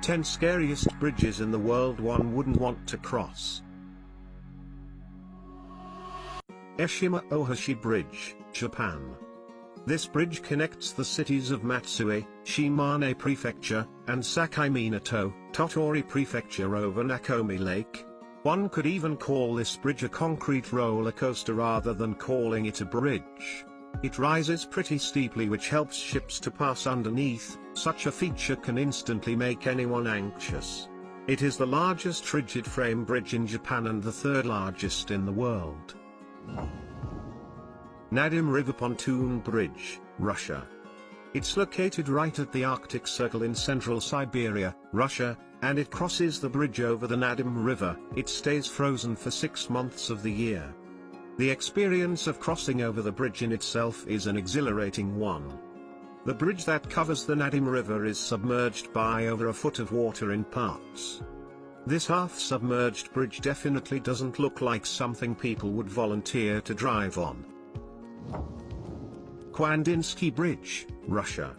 10 scariest bridges in the world one wouldn't want to cross. Eshima Ohashi Bridge, Japan. This bridge connects the cities of Matsue, Shimane Prefecture, and Sakai Minato, Tottori Prefecture over Nakomi Lake. One could even call this bridge a concrete roller coaster rather than calling it a bridge. It rises pretty steeply, which helps ships to pass underneath. Such a feature can instantly make anyone anxious. It is the largest rigid frame bridge in Japan and the third largest in the world. Nadim River Pontoon Bridge, Russia. It's located right at the Arctic Circle in central Siberia, Russia, and it crosses the bridge over the Nadim River. It stays frozen for 6 months of the year. The experience of crossing over the bridge in itself is an exhilarating one. The bridge that covers the Nadim River is submerged by over a foot of water in parts. This half-submerged bridge definitely doesn't look like something people would volunteer to drive on. Kandinsky Bridge, Russia.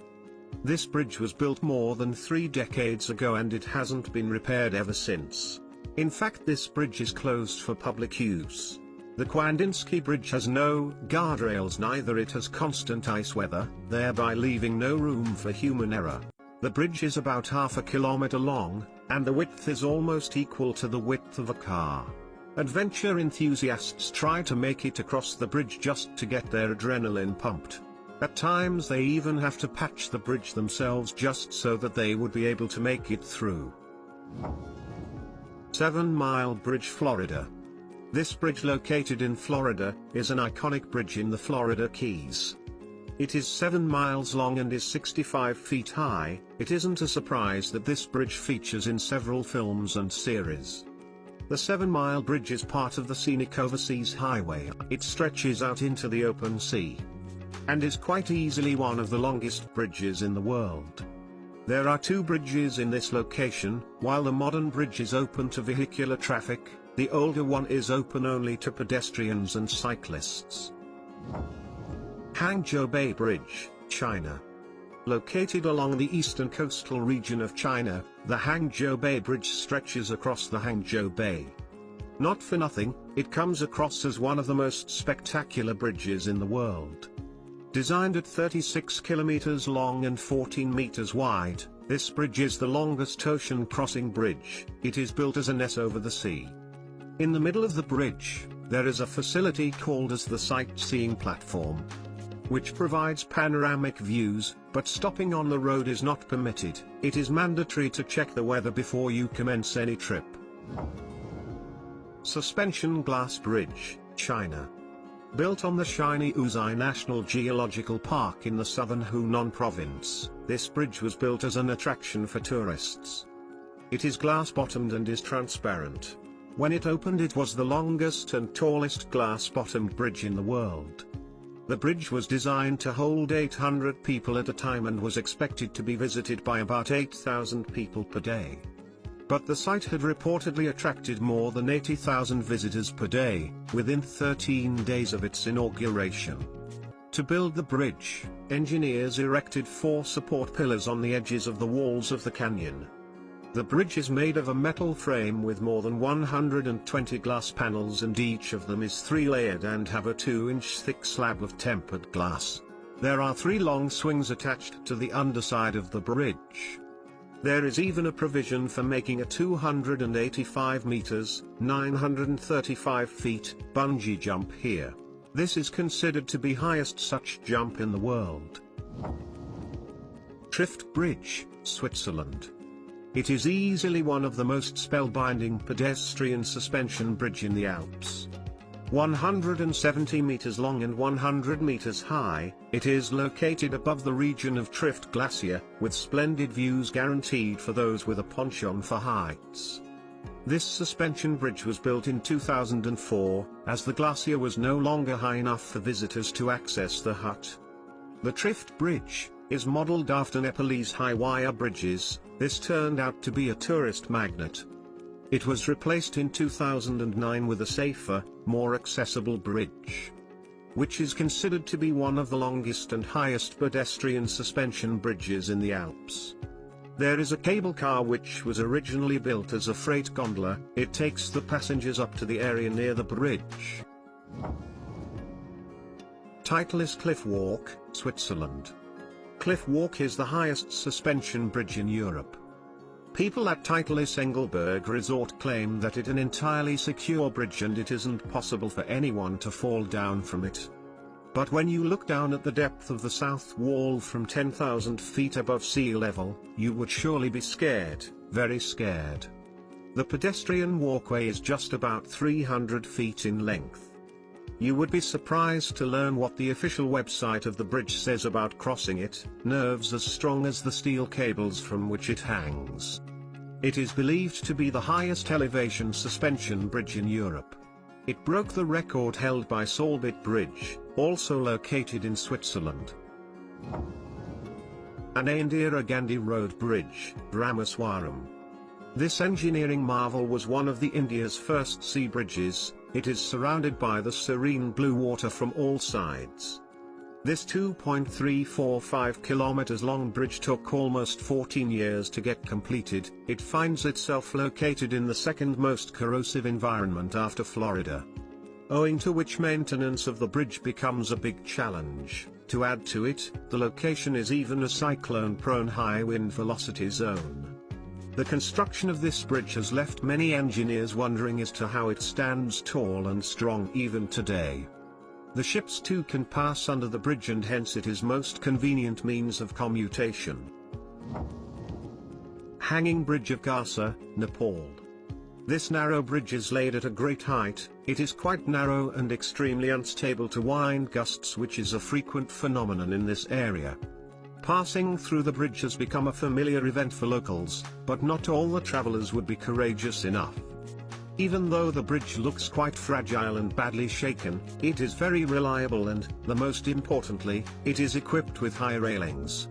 This bridge was built more than 3 decades ago and it hasn't been repaired ever since. In fact, this bridge is closed for public use. The Kandinsky Bridge has no guardrails, neither it has constant ice weather, thereby leaving no room for human error. The bridge is about half a kilometer long, and the width is almost equal to the width of a car. Adventure enthusiasts try to make it across the bridge just to get their adrenaline pumped. At times they even have to patch the bridge themselves just so that they would be able to make it through. 7 Mile Bridge, Florida. This bridge, located in Florida, is an iconic bridge in the Florida Keys. It is 7 miles long and is 65 feet high. It isn't a surprise that this bridge features in several films and series. The 7 Mile Bridge is part of the scenic Overseas Highway. It stretches out into the open sea and is quite easily one of the longest bridges in the world. There are 2 bridges in this location. While the modern bridge is open to vehicular traffic, the older one is open only to pedestrians and cyclists. Hangzhou Bay Bridge, China. Located along the eastern coastal region of China, the Hangzhou Bay Bridge stretches across the Hangzhou Bay. Not for nothing, it comes across as one of the most spectacular bridges in the world. Designed at 36 kilometers long and 14 meters wide, this bridge is the longest ocean crossing bridge. It is built as an S over the sea. In the middle of the bridge, there is a facility called as the sightseeing platform, which provides panoramic views, but stopping on the road is not permitted. It is mandatory to check the weather before you commence any trip. Suspension Glass Bridge, China. Built on the Shiny Uzai National Geological Park in the southern Hunan province, this bridge was built as an attraction for tourists. It is glass-bottomed and is transparent. When it opened, it was the longest and tallest glass-bottomed bridge in the world. The bridge was designed to hold 800 people at a time and was expected to be visited by about 8,000 people per day. But the site had reportedly attracted more than 80,000 visitors per day, within 13 days of its inauguration. To build the bridge, engineers erected 4 support pillars on the edges of the walls of the canyon. The bridge is made of a metal frame with more than 120 glass panels, and each of them is 3-layered and have a 2-inch thick slab of tempered glass. There are 3 long swings attached to the underside of the bridge. There is even a provision for making a 285 meters, 935 feet, bungee jump here. This is considered to be highest such jump in the world. Trift Bridge, Switzerland. It is easily one of the most spellbinding pedestrian suspension bridge in the Alps. 170 meters long and 100 meters high, it is located above the region of Trift Glacier, with splendid views guaranteed for those with a penchant for heights. This suspension bridge was built in 2004, as the glacier was no longer high enough for visitors to access the hut. The Trift Bridge is modeled after Nepalese high-wire bridges. This turned out to be a tourist magnet. It was replaced in 2009 with a safer, more accessible bridge, which is considered to be one of the longest and highest pedestrian suspension bridges in the Alps. There is a cable car which was originally built as a freight gondola. It takes the passengers up to the area near the bridge. Title is Cliff Walk, Switzerland. Cliff Walk is the highest suspension bridge in Europe. People at Titleist Engelberg Resort claim that it is an entirely secure bridge and it isn't possible for anyone to fall down from it. But when you look down at the depth of the south wall from 10,000 feet above sea level, you would surely be scared, very scared. The pedestrian walkway is just about 300 feet in length. You would be surprised to learn what the official website of the bridge says about crossing it: nerves as strong as the steel cables from which it hangs. It is believed to be the highest elevation suspension bridge in Europe. It broke the record held by Solbit Bridge, also located in Switzerland. Indira Gandhi Road Bridge, Rameswaram. This engineering marvel was one of the India's first sea bridges. It is surrounded by the serene blue water from all sides. This 2.345 kilometers long bridge took almost 14 years to get completed. It finds itself located in the second most corrosive environment after Florida, owing to which maintenance of the bridge becomes a big challenge. To add to it, the location is even a cyclone-prone high wind velocity zone. The construction of this bridge has left many engineers wondering as to how it stands tall and strong even today. The ships too can pass under the bridge and hence it is most convenient means of commutation. Hanging Bridge of Garsa, Nepal. This narrow bridge is laid at a great height. It is quite narrow and extremely unstable to wind gusts, which is a frequent phenomenon in this area. Passing through the bridge has become a familiar event for locals, but not all the travelers would be courageous enough. Even though the bridge looks quite fragile and badly shaken, it is very reliable and, the most importantly, it is equipped with high railings.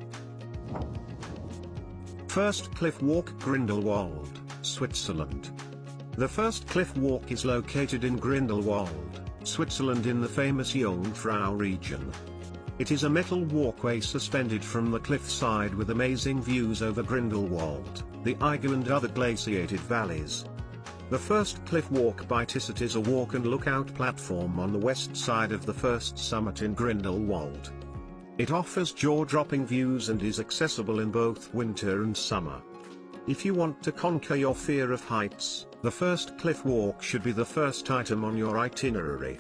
First Cliff Walk, Grindelwald, Switzerland. The first cliff walk is located in Grindelwald, Switzerland in the famous Jungfrau region. It is a metal walkway suspended from the cliffside with amazing views over Grindelwald, the Eiger and other glaciated valleys. The first cliff walk by Tissot is a walk and lookout platform on the west side of the first summit in Grindelwald. It offers jaw-dropping views and is accessible in both winter and summer. If you want to conquer your fear of heights, the first cliff walk should be the first item on your itinerary.